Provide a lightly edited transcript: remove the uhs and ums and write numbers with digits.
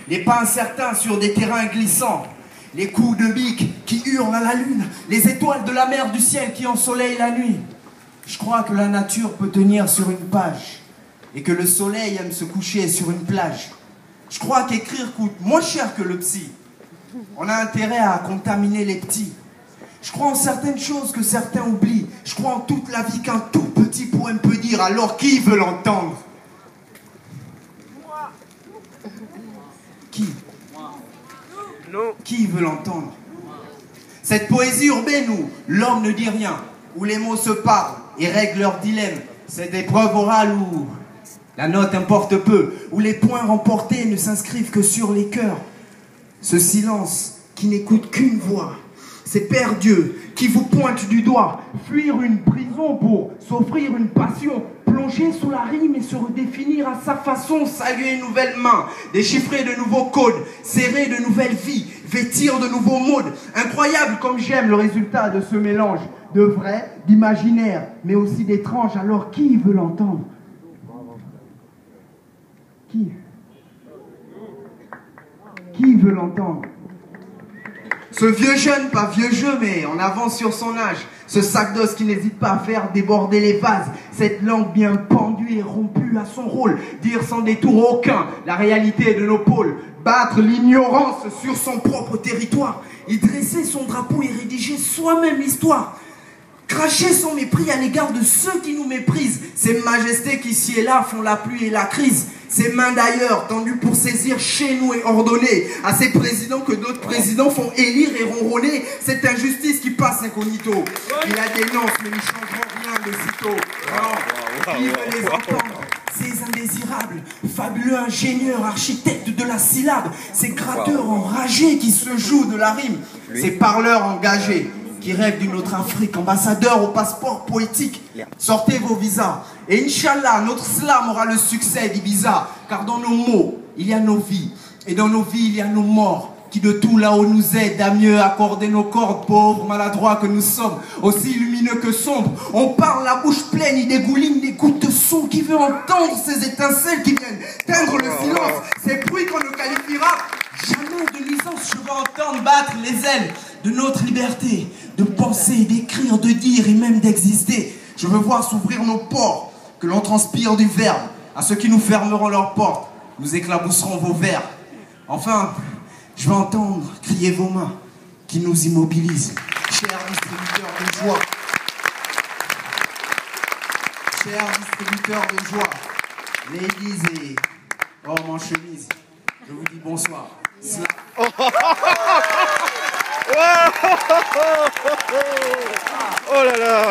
les pas incertains sur des terrains glissants, les coups de bique qui hurlent à la lune, les étoiles de la mer du ciel qui ensoleillent la nuit. Je crois que la nature peut tenir sur une page et que le soleil aime se coucher sur une plage. Je crois qu'écrire coûte moins cher que le psy. On a intérêt à contaminer les petits. Je crois en certaines choses que certains oublient. Je crois en toute la vie qu'un tout petit poème peut dire. Alors qui veut l'entendre? Qui? Qui veut l'entendre? Cette poésie urbaine où l'homme ne dit rien, où les mots se parlent et règlent leurs dilemmes. Cette épreuve orale où la note importe peu, où les points remportés ne s'inscrivent que sur les cœurs. Ce silence qui n'écoute qu'une voix, c'est Père Dieu qui vous pointe du doigt. Fuir une prison pour s'offrir une passion, plonger sous la rime et se redéfinir à sa façon, saluer une nouvelle main, déchiffrer de nouveaux codes, serrer de nouvelles vies, vêtir de nouveaux modes. Incroyable comme j'aime le résultat de ce mélange de vrai, d'imaginaire, mais aussi d'étrange. Alors qui veut l'entendre? Qui veut l'entendre? Ce vieux jeune, pas vieux jeu, mais en avance sur son âge. Ce sac d'os qui n'hésite pas à faire déborder les vases. Cette langue bien pendue et rompue à son rôle. Dire sans détour aucun la réalité de nos pôles. Battre l'ignorance sur son propre territoire. Y dresser son drapeau et rédiger soi-même l'histoire. Cracher son mépris à l'égard de ceux qui nous méprisent. Ces majestés qui ici et là font la pluie et la crise. Ces mains d'ailleurs tendues pour saisir chez nous et ordonner à ces présidents que d'autres présidents font élire et ronronner. Cette injustice qui passe incognito. Il la dénonce mais n'y changeront rien de sitôt. Non, qui veut les entendre? Ces indésirables, fabuleux ingénieurs, architectes de la syllabe. Ces gratteurs enragés qui se jouent de la rime. Ces parleurs engagés qui rêvent d'une autre Afrique, ambassadeurs au passeport poétique. Sortez vos visas. Et Inch'Allah, notre slam aura le succès d'Ibiza. Car dans nos mots, il y a nos vies. Et dans nos vies, il y a nos morts. Qui de tout là-haut nous aident à mieux accorder nos cordes, pauvres, maladroits que nous sommes, aussi lumineux que sombres. On parle la bouche pleine, il dégouline des gouttes de son. Qui veut entendre ces étincelles qui viennent teindre le silence, ces bruits qu'on ne qualifiera jamais de nuisance. Je veux entendre battre les ailes de notre liberté, de penser, d'écrire, de dire et même d'exister. Je veux voir s'ouvrir nos ports, que l'on transpire du verbe. À ceux qui nous fermeront leurs portes, nous éclabousserons vos vers. Enfin, je veux entendre crier vos mains qui nous immobilisent. Chers distributeurs de joie, chers distributeurs de joie, ladies et hommes en chemise, je vous dis bonsoir. Oh là là!